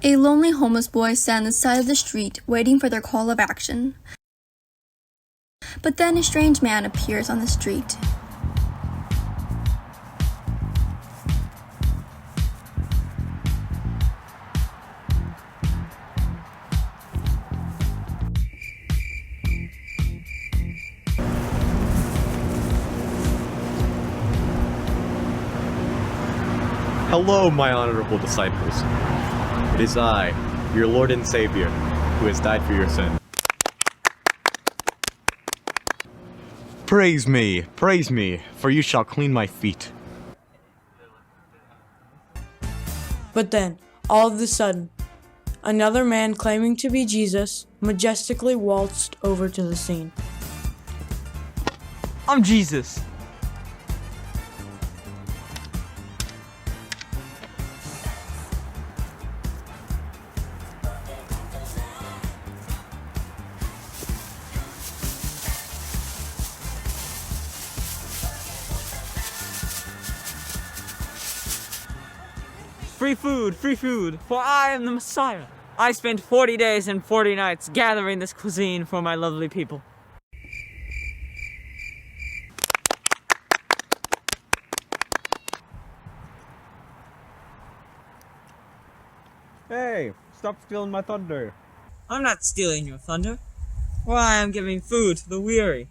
A lonely homeless boy sat on the side of the street waiting for their call of action. But then a strange man appears on the street. Hello, my honorable disciples. It is I, your Lord and Savior, who has died for your sin. Praise me, for you shall clean my feet. But then, all of a sudden, another man claiming to be Jesus majestically waltzed over to the scene. I'm Jesus. Free food, for I am the Messiah. I spent 40 days and 40 nights gathering this cuisine for my lovely people. Hey, stop stealing my thunder. I'm not stealing your thunder, for I am giving food to the weary.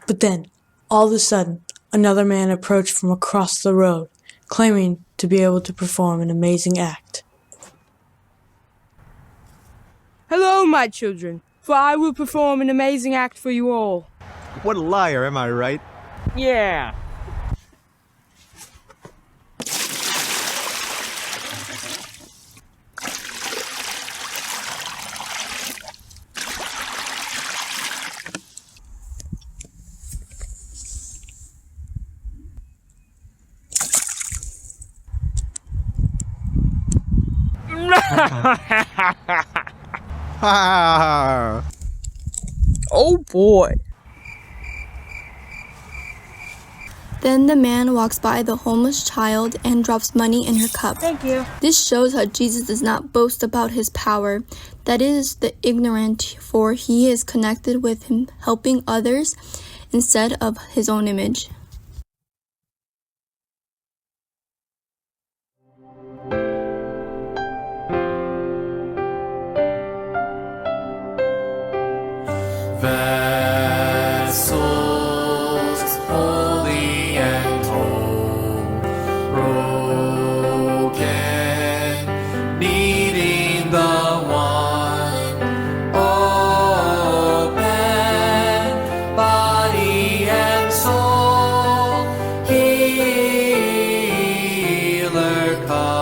But then, all of a sudden, another man approached from across the road, claiming to be able to perform an amazing act. Hello, my children, for I will perform an amazing act for you all. What a liar, am I right? Yeah. Oh boy. Then the man walks by the homeless child and drops money in her cup. Thank you. This shows how Jesus does not boast about his power, that is the ignorant, for he is connected with him helping others instead of his own image. Vessels holy and whole, broken, needing the one, open, body and soul, healer come.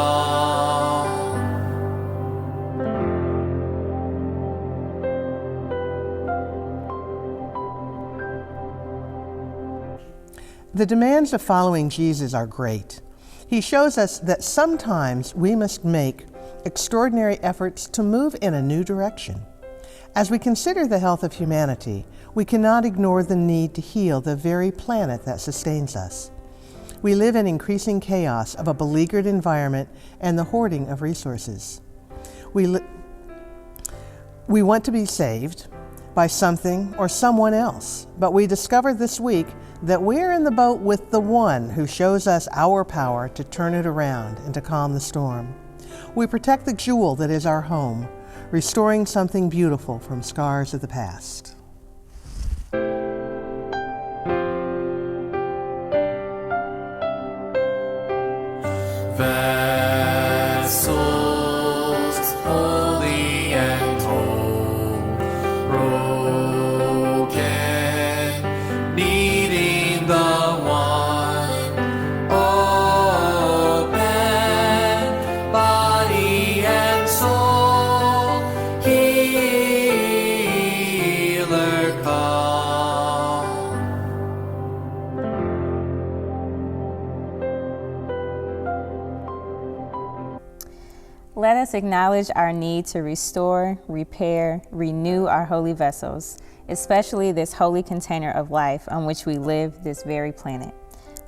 The demands of following Jesus are great. He shows us that sometimes we must make extraordinary efforts to move in a new direction. As we consider the health of humanity, we cannot ignore the need to heal the very planet that sustains us. We live in increasing chaos of a beleaguered environment and the hoarding of resources. We want to be saved by something or someone else, but we discovered this week that we're in the boat with the one who shows us our power to turn it around and to calm the storm. We protect the jewel that is our home, restoring something beautiful from scars of the past. Vessels holy and whole, broken, needing the one, open, body and soul, healer come. Let us acknowledge our need to restore, repair, renew our holy vessels, especially this holy container of life on which we live, this very planet.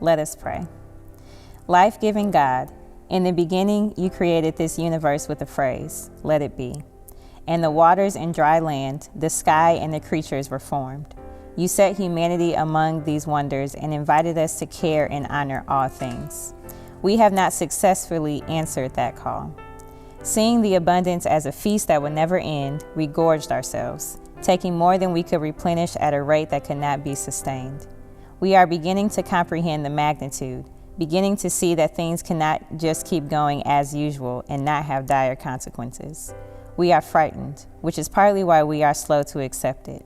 Let us pray. Life-giving God, in the beginning you created this universe with a phrase, let it be. And the waters and dry land, the sky and the creatures were formed. You set humanity among these wonders and invited us to care and honor all things. We have not successfully answered that call. Seeing the abundance as a feast that would never end, we gorged ourselves, taking more than we could replenish at a rate that could not be sustained. We are beginning to comprehend the magnitude, beginning to see that things cannot just keep going as usual and not have dire consequences. We are frightened, which is partly why we are slow to accept it.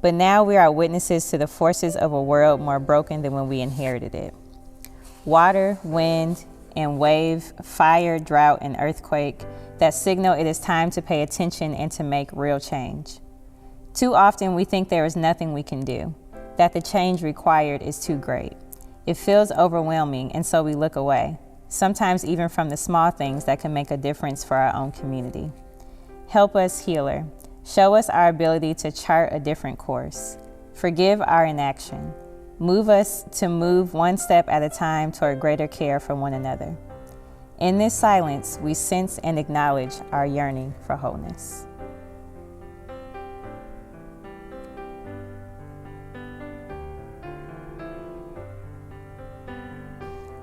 But now we are witnesses to the forces of a world more broken than when we inherited it. Water, wind, and wave, fire, drought, and earthquake that signal it is time to pay attention and to make real change. Too often we think there is nothing we can do, that the change required is too great. It feels overwhelming, and so we look away, sometimes even from the small things that can make a difference for our own community. Help us, Healer. Show us our ability to chart a different course. Forgive our inaction. Move us to move one step at a time toward greater care for one another. In this silence, we sense and acknowledge our yearning for wholeness.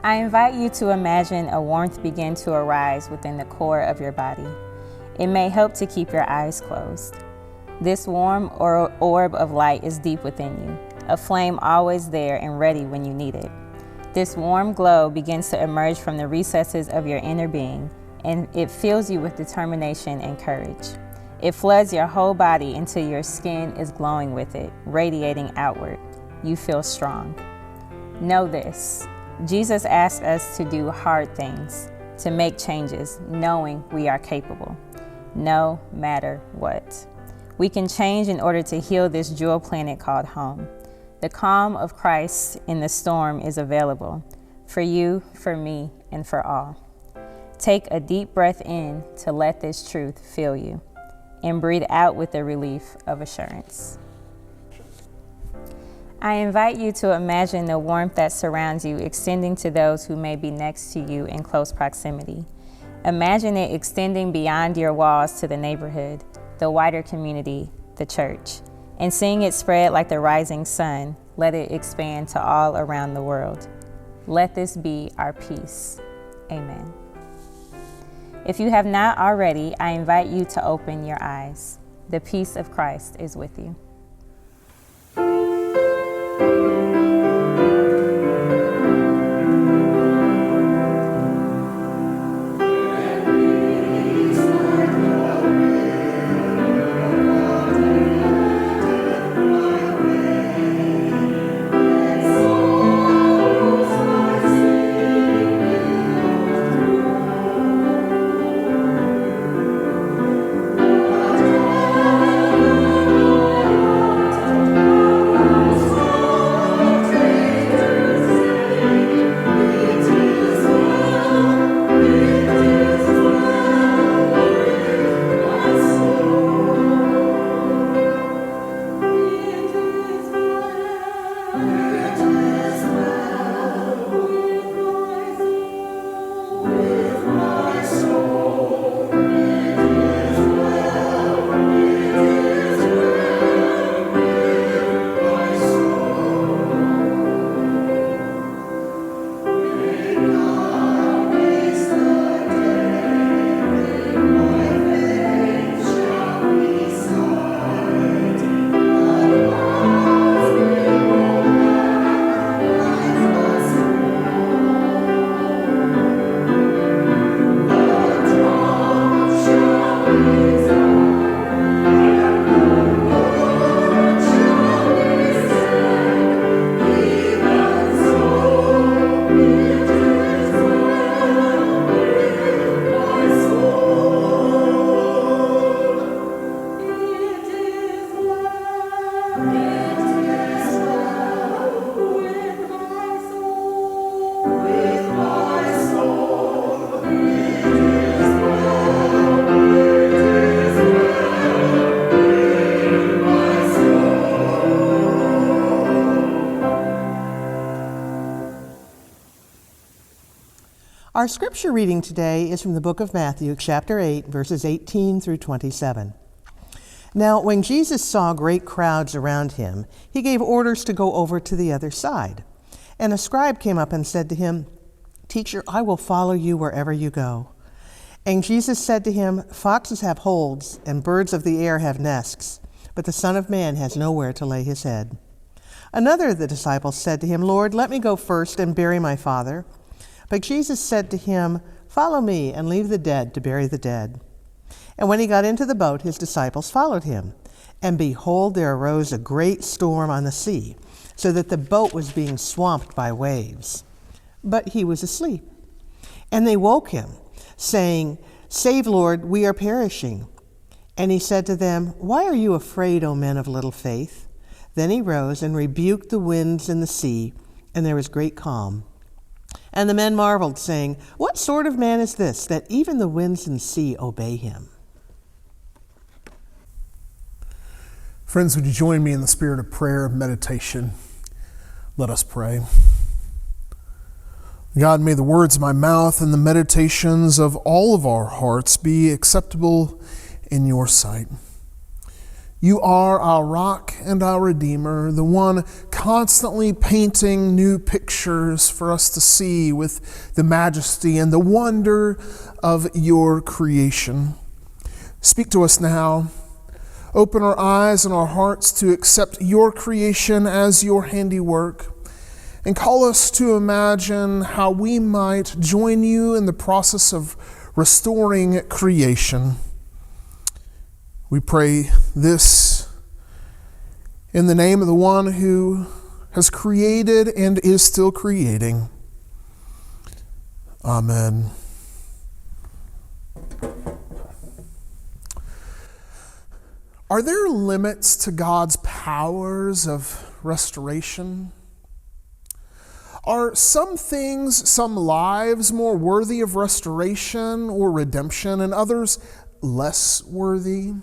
I invite you to imagine a warmth begin to arise within the core of your body. It may help to keep your eyes closed. This warm orb of light is deep within you, a flame always there and ready when you need it. This warm glow begins to emerge from the recesses of your inner being, and it fills you with determination and courage. It floods your whole body until your skin is glowing with it, radiating outward. You feel strong. Know this. Jesus asked us to do hard things, to make changes, knowing we are capable, no matter what. We can change in order to heal this jewel planet called home. The calm of Christ in the storm is available for you, for me, and for all. Take a deep breath in to let this truth fill you, and breathe out with the relief of assurance. I invite you to imagine the warmth that surrounds you extending to those who may be next to you in close proximity. Imagine it extending beyond your walls to the neighborhood, the wider community, the church. And seeing it spread like the rising sun, let it expand to all around the world. Let this be our peace. Amen. If you have not already, I invite you to open your eyes. The peace of Christ is with you. Our scripture reading today is from the book of Matthew, chapter 8, verses 18 through 27. Now, when Jesus saw great crowds around him, he gave orders to go over to the other side. And a scribe came up and said to him, "Teacher, I will follow you wherever you go." And Jesus said to him, "Foxes have holes, and birds of the air have nests, but the Son of Man has nowhere to lay his head." Another of the disciples said to him, "Lord, let me go first and bury my father." But Jesus said to him, "Follow me and leave the dead to bury the dead." And when he got into the boat, his disciples followed him. And behold, there arose a great storm on the sea, so that the boat was being swamped by waves. But he was asleep. And they woke him, saying, "Save, Lord, we are perishing." And he said to them, "Why are you afraid, O men of little faith?" Then he rose and rebuked the winds and the sea, and there was great calm. And the men marveled, saying, "What sort of man is this, that even the winds and sea obey him?" Friends, would you join me in the spirit of prayer and meditation? Let us pray. God, may the words of my mouth and the meditations of all of our hearts be acceptable in your sight. You are our rock and our Redeemer, the one constantly painting new pictures for us to see with the majesty and the wonder of your creation. Speak to us now. Open our eyes and our hearts to accept your creation as your handiwork, and call us to imagine how we might join you in the process of restoring creation. We pray this in the name of the one who has created and is still creating. Amen. Are there limits to God's powers of restoration? Are some things, some lives more worthy of restoration or redemption, and others less worthy?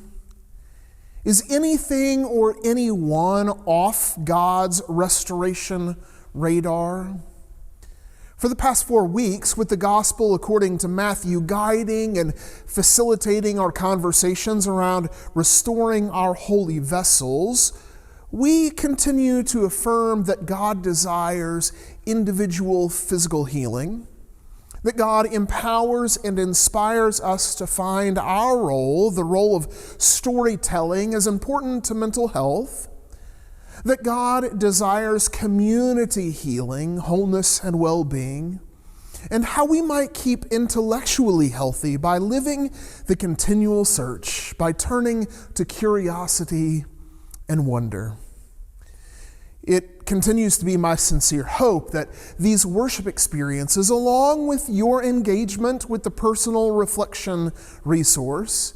Is anything or anyone off God's restoration radar? For the past 4 weeks, with the gospel according to Matthew guiding and facilitating our conversations around restoring our holy vessels, we continue to affirm that God desires individual physical healing, that God empowers and inspires us to find our role, the role of storytelling, as important to mental health, that God desires community healing, wholeness, and well-being, and how we might keep intellectually healthy by living the continual search, by turning to curiosity and wonder. It continues to be my sincere hope that these worship experiences, along with your engagement with the personal reflection resource,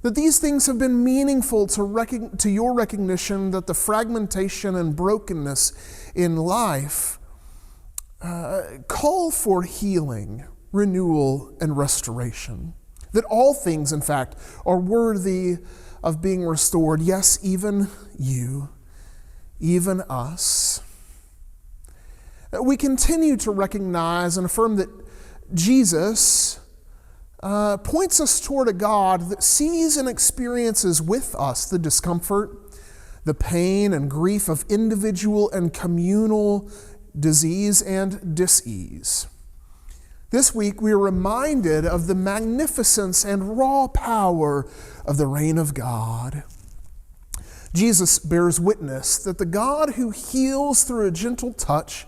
that these things have been meaningful to your recognition that the fragmentation and brokenness in life call for healing, renewal, and restoration. That all things, in fact, are worthy of being restored. Yes, even you, even us. We continue to recognize and affirm that Jesus points us toward a God that sees and experiences with us the discomfort, the pain and grief of individual and communal disease and dis-ease. This week we are reminded of the magnificence and raw power of the reign of God. Jesus bears witness that the God who heals through a gentle touch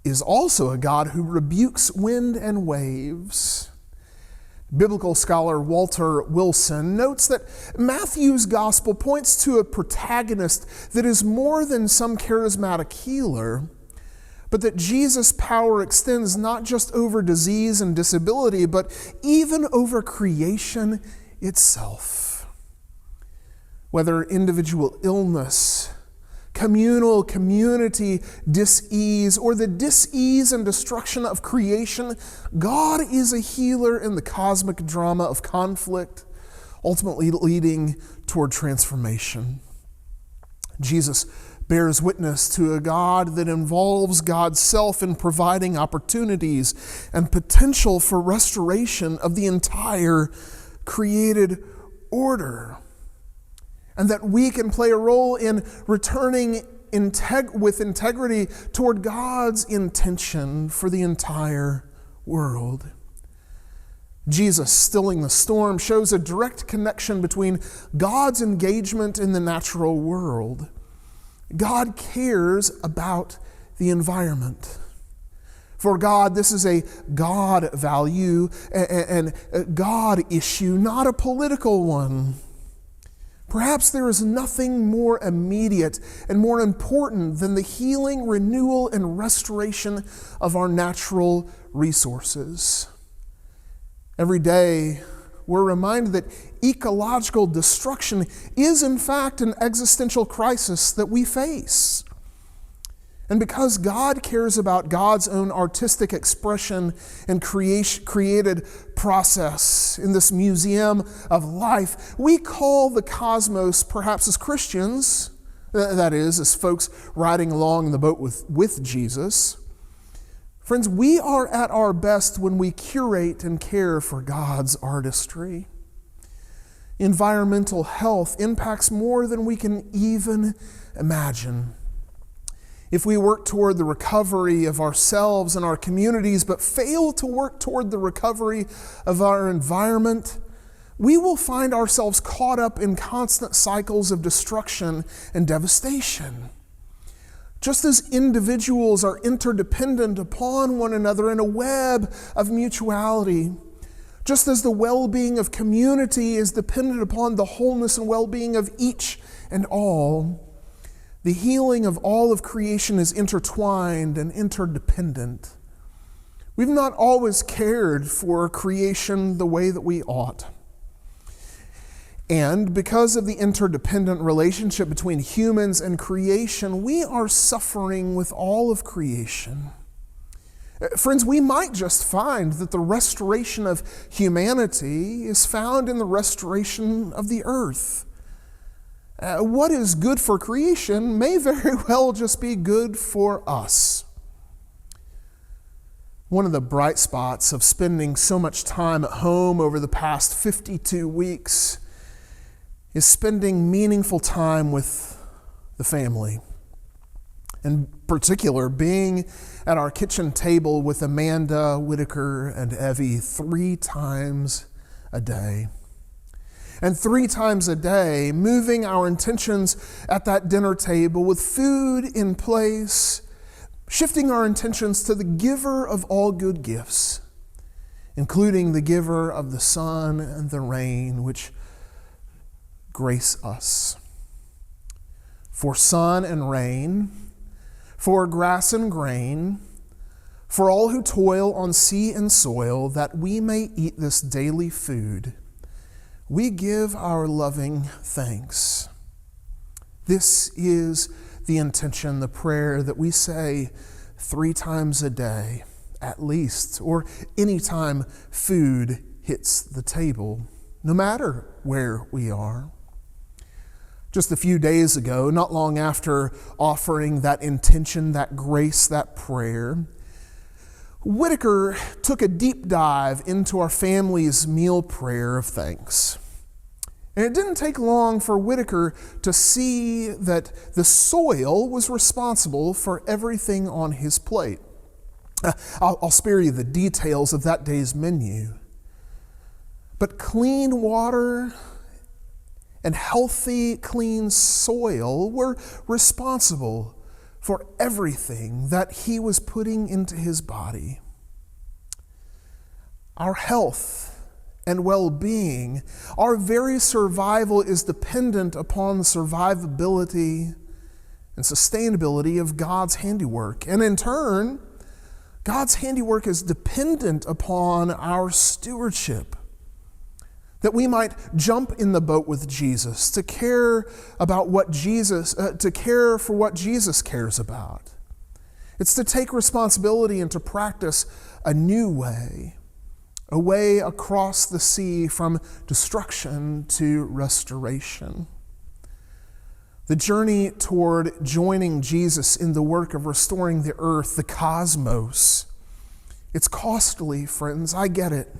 is also a God who rebukes wind and waves. Biblical scholar Walter Wilson notes that Matthew's gospel points to a protagonist that is more than some charismatic healer, but that Jesus' power extends not just over disease and disability, but even over creation itself. Whether individual illness, community dis-ease, or the dis-ease and destruction of creation, God is a healer in the cosmic drama of conflict, ultimately leading toward transformation. Jesus bears witness to a God that involves God's self in providing opportunities and potential for restoration of the entire created order. And that we can play a role in returning with integrity toward God's intention for the entire world. Jesus stilling the storm shows a direct connection between God's engagement in the natural world. God cares about the environment. For God, this is a God value and a God issue, not a political one. Perhaps there is nothing more immediate and more important than the healing, renewal, and restoration of our natural resources. Every day, we're reminded that ecological destruction is, in fact, an existential crisis that we face. And because God cares about God's own artistic expression and created process in this museum of life, we call the cosmos, perhaps as Christians, that is, as folks riding along in the boat with Jesus. Friends, we are at our best when we curate and care for God's artistry. Environmental health impacts more than we can even imagine. If we work toward the recovery of ourselves and our communities, but fail to work toward the recovery of our environment, we will find ourselves caught up in constant cycles of destruction and devastation. Just as individuals are interdependent upon one another in a web of mutuality, just as the well-being of community is dependent upon the wholeness and well-being of each and all, the healing of all of creation is intertwined and interdependent. We've not always cared for creation the way that we ought. And because of the interdependent relationship between humans and creation, we are suffering with all of creation. Friends, we might just find that the restoration of humanity is found in the restoration of the earth. What is good for creation may very well just be good for us. One of the bright spots of spending so much time at home over the past 52 weeks is spending meaningful time with the family. In particular, being at our kitchen table with Amanda, Whitaker, and Evie 3 times a day. And 3 times a day, moving our intentions at that dinner table with food in place, shifting our intentions to the giver of all good gifts, including the giver of the sun and the rain, which grace us. For sun and rain, for grass and grain, for all who toil on sea and soil, that we may eat this daily food, we give our loving thanks. This is the intention, the prayer that we say 3 times a day, at least, or any time food hits the table, no matter where we are. Just a few days ago, not long after offering that intention, that grace, that prayer, Whitaker took a deep dive into our family's meal prayer of thanks. And it didn't take long for Whitaker to see that the soil was responsible for everything on his plate. I'll spare you the details of that day's menu. But clean water and healthy, clean soil were responsible for everything that he was putting into his body. Our health and well-being, our very survival is dependent upon the survivability and sustainability of God's handiwork. And in turn, God's handiwork is dependent upon our stewardship, that we might jump in the boat with Jesus, to care about what Jesus, to care for what Jesus cares about. It's to take responsibility and to practice a new way, a way across the sea from destruction to restoration. The journey toward joining Jesus in the work of restoring the earth, the cosmos, it's costly, friends. I get it.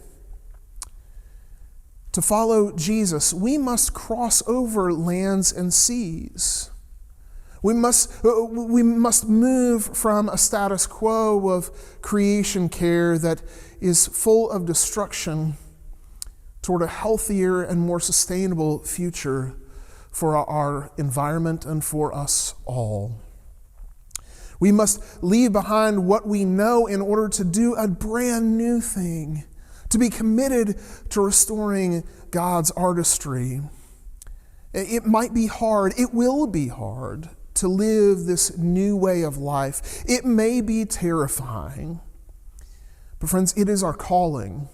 To follow Jesus, we must cross over lands and seas. We must move from a status quo of creation care that is full of destruction toward a healthier and more sustainable future for our environment and for us all. We must leave behind what we know in order to do a brand new thing, to be committed to restoring God's artistry. It might be hard, it will be hard to live this new way of life. It may be terrifying, but friends, it is our calling,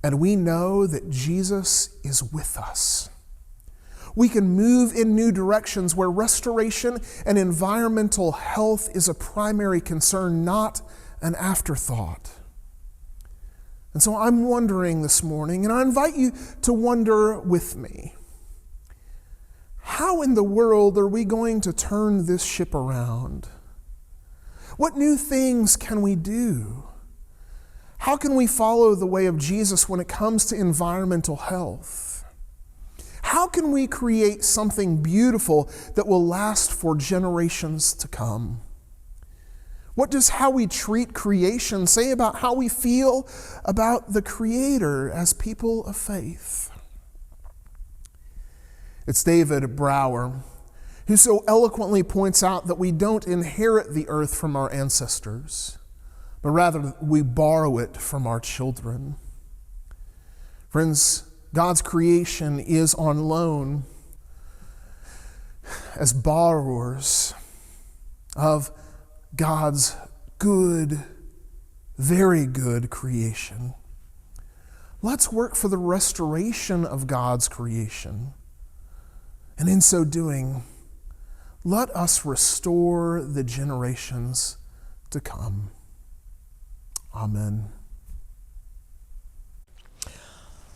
and we know that Jesus is with us. We can move in new directions where restoration and environmental health is a primary concern, not an afterthought. And so I'm wondering this morning, and I invite you to wonder with me, how in the world are we going to turn this ship around? What new things can we do? How can we follow the way of Jesus when it comes to environmental health? How can we create something beautiful that will last for generations to come? What does how we treat creation say about how we feel about the Creator as people of faith? It's David Brower who so eloquently points out that we don't inherit the earth from our ancestors, but rather we borrow it from our children. Friends, God's creation is on loan as borrowers of God's good, very good creation. Let's work for the restoration of God's creation. And in so doing, let us restore the generations to come. Amen.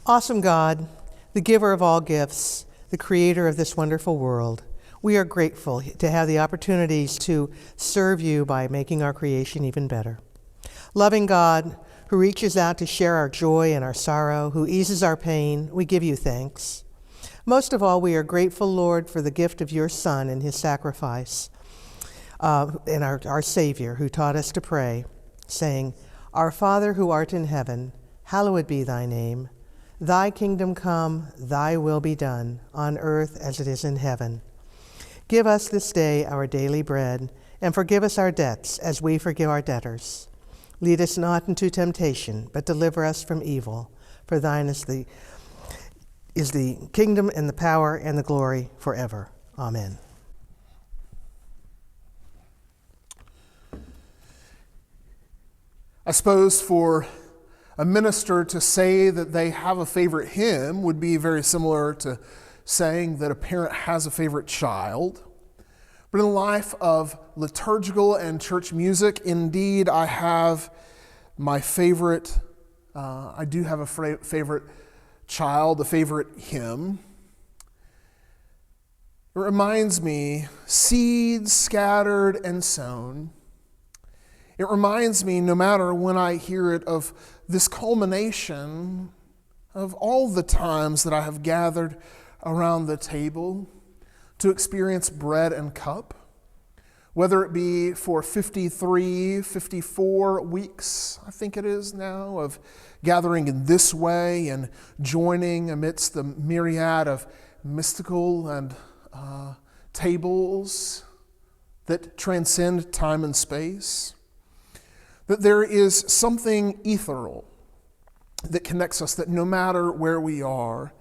Awesome God, the giver of all gifts, the creator of this wonderful world, we are grateful to have the opportunities to serve you by making our creation even better. Loving God, who reaches out to share our joy and our sorrow, who eases our pain, we give you thanks. Most of all, we are grateful, Lord, for the gift of your Son and his sacrifice, and our Savior, who taught us to pray, saying, Our Father who art in heaven, hallowed be thy name. Thy kingdom come, thy will be done, on earth as it is in heaven. Give us this day our daily bread, and forgive us our debts as we forgive our debtors. Lead us not into temptation, but deliver us from evil. For thine is the kingdom and the power and the glory forever. Amen. I suppose for a minister to say that they have a favorite hymn would be very similar to saying that a parent has a favorite child. But in the life of liturgical and church music, indeed, I have my favorite, I do have a favorite child, a favorite hymn. It reminds me, seeds scattered and sown. It reminds me, no matter when I hear it, of this culmination of all the times that I have gathered around the table to experience bread and cup, whether it be for 53, 54 weeks, I think it is now, of gathering in this way and joining amidst the myriad of mystical and tables that transcend time and space. That there is something ethereal that connects us, that no matter where we are,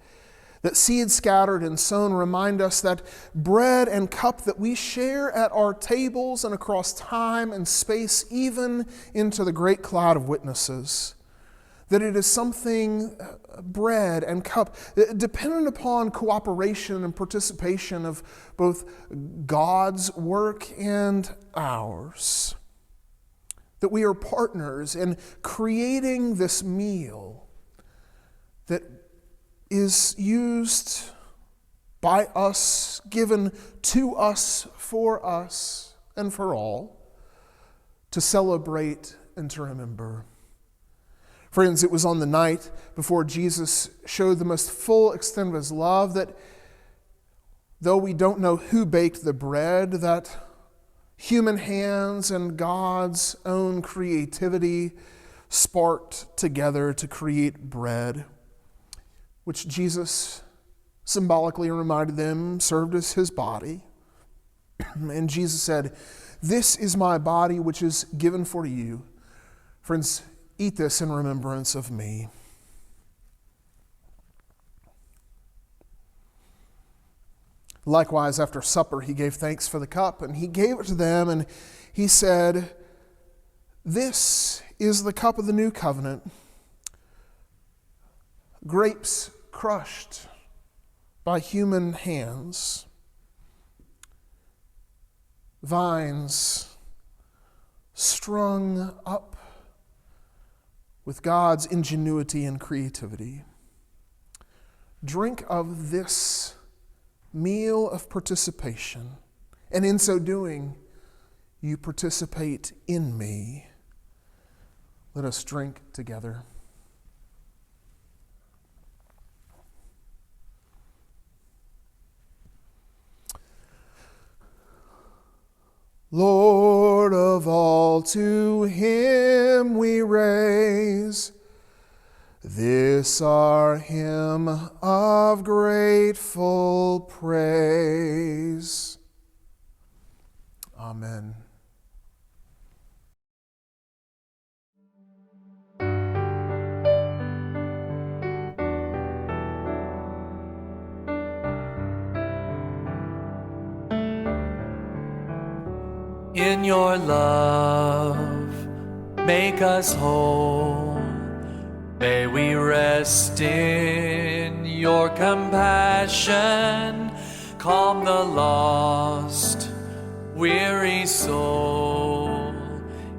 that seeds scattered and sown remind us that bread and cup that we share at our tables and across time and space, even into the great cloud of witnesses, that it is something, bread and cup, dependent upon cooperation and participation of both God's work and ours. That we are partners in creating this meal that is used by us, given to us, for us, and for all, to celebrate and to remember. Friends, it was on the night before Jesus showed the most full extent of his love that, though we don't know who baked the bread, that human hands and God's own creativity sparked together to create bread, which Jesus symbolically reminded them served as his body. And Jesus said, "This is my body which is given for you. Friends, eat this in remembrance of me." Likewise, after supper, he gave thanks for the cup, and he gave it to them, and he said, "This is the cup of the new covenant, grapes crushed by human hands, vines strung up with God's ingenuity and creativity. Drink of this meal of participation, and in so doing, you participate in me." Let us drink together. Lord of all, to him we raise this our hymn of grateful praise. Amen. In your love, make us whole. May we rest in your compassion, calm the lost, weary soul.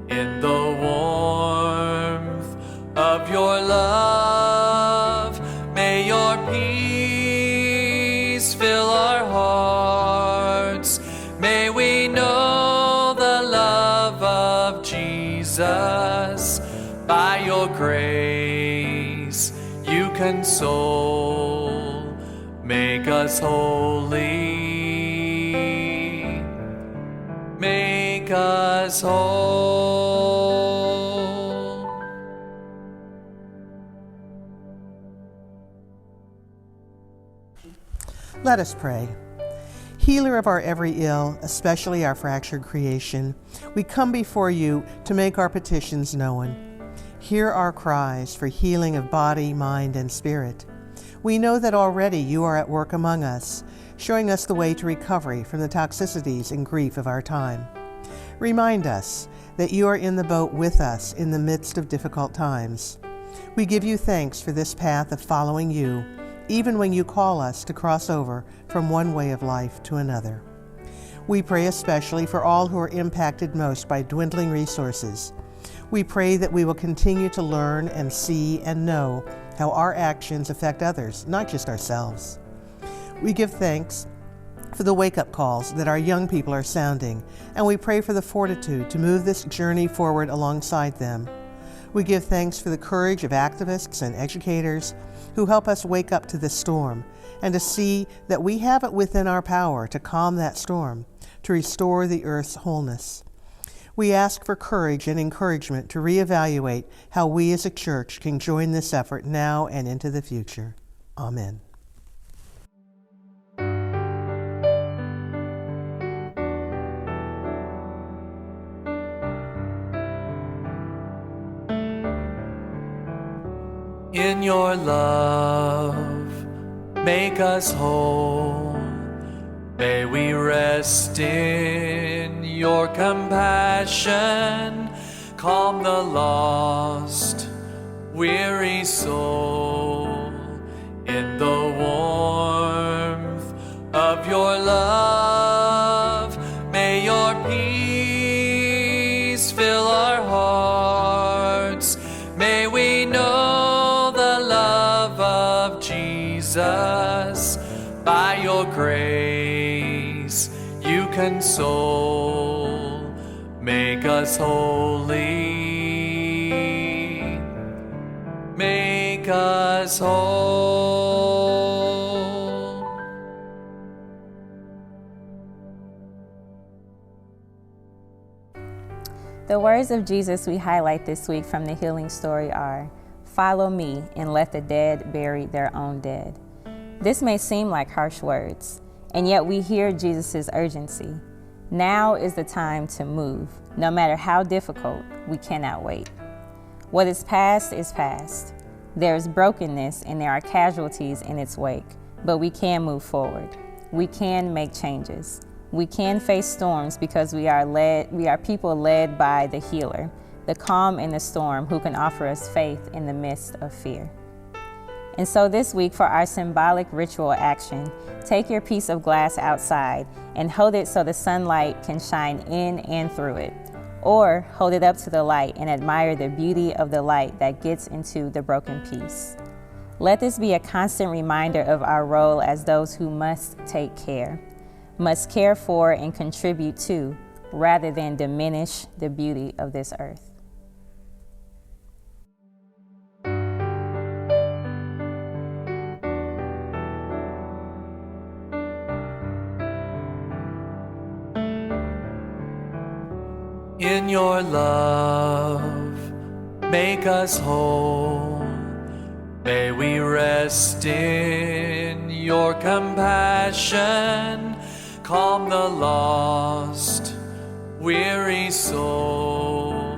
In the warmth of your love, may your peace fill our hearts. May we know the love of Jesus. By your grace you console. Make us holy. Make us whole. Let us pray. Healer of our every ill, especially our fractured creation, we come before you to make our petitions known. Hear our cries for healing of body, mind, and spirit. We know that already you are at work among us, showing us the way to recovery from the toxicities and grief of our time. Remind us that you are in the boat with us in the midst of difficult times. We give you thanks for this path of following you, even when you call us to cross over from one way of life to another. We pray especially for all who are impacted most by dwindling resources. We pray that we will continue to learn and see and know how our actions affect others, not just ourselves. We give thanks for the wake-up calls that our young people are sounding, and we pray for the fortitude to move this journey forward alongside them. We give thanks for the courage of activists and educators who help us wake up to this storm and to see that we have it within our power to calm that storm, to restore the earth's wholeness. We ask for courage and encouragement to reevaluate how we as a church can join this effort now and into the future. Amen. In your love, make us whole. May we rest in your compassion, calm the lost, weary soul. In the warmth of your love, may your peace fill our hearts. May we know the love of Jesus. By your grace grace you console. Make us holy. Make us whole. The words of Jesus we highlight this week from the healing story are, "Follow me and let the dead bury their own dead." This may seem like harsh words, and yet we hear Jesus' urgency. Now is the time to move. No matter how difficult, we cannot wait. What is past is past. There is brokenness and there are casualties in its wake, but we can move forward. We can make changes. We can face storms because we are people led by the healer, the calm in the storm who can offer us faith in the midst of fear. And so this week, for our symbolic ritual action, take your piece of glass outside and hold it so the sunlight can shine in and through it. Or hold it up to the light and admire the beauty of the light that gets into the broken piece. Let this be a constant reminder of our role as those who must take care, must care for and contribute to, rather than diminish the beauty of this earth. In your love, make us whole. May we rest in your compassion. Calm the lost, weary soul.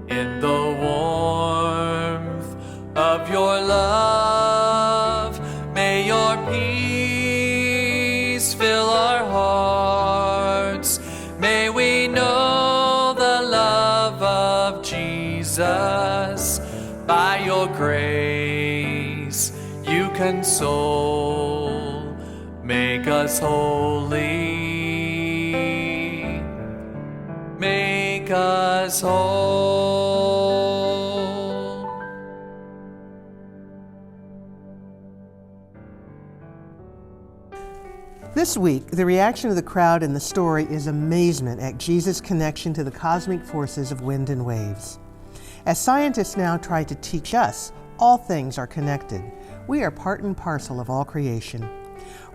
In the warmth of your love, may your peace fill our hearts. May we know Jesus, by your grace you console. Make us holy. Make us whole. This week, the reaction of the crowd in the story is amazement at Jesus' connection to the cosmic forces of wind and waves. As scientists now try to teach us, all things are connected. We are part and parcel of all creation.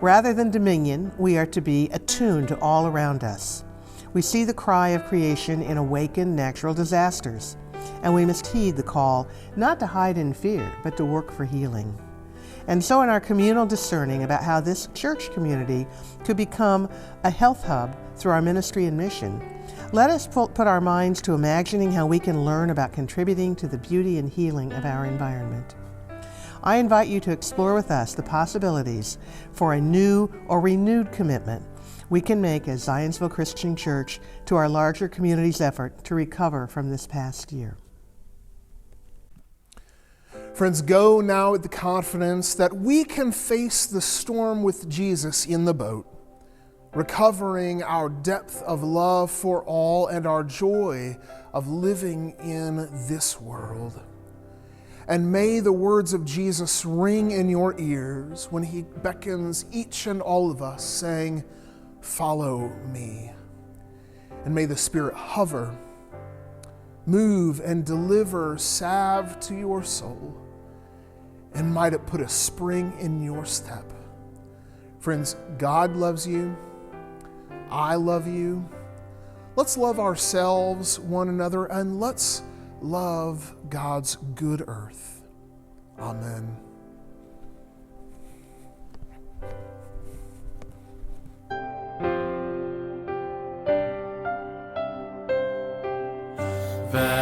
Rather than dominion, we are to be attuned to all around us. We see the cry of creation in awakened natural disasters, and we must heed the call not to hide in fear, but to work for healing. And so in our communal discerning about how this church community could become a health hub through our ministry and mission, let us put our minds to imagining how we can learn about contributing to the beauty and healing of our environment. I invite you to explore with us the possibilities for a new or renewed commitment we can make as Zionsville Christian Church to our larger community's effort to recover from this past year. Friends, go now with the confidence that we can face the storm with Jesus in the boat, recovering our depth of love for all and our joy of living in this world. And may the words of Jesus ring in your ears when he beckons each and all of us, saying, "Follow me." And may the Spirit hover, move, and deliver salve to your soul, and might it put a spring in your step. Friends, God loves you. I love you. Let's love ourselves, one another, and let's love God's good earth. Amen. That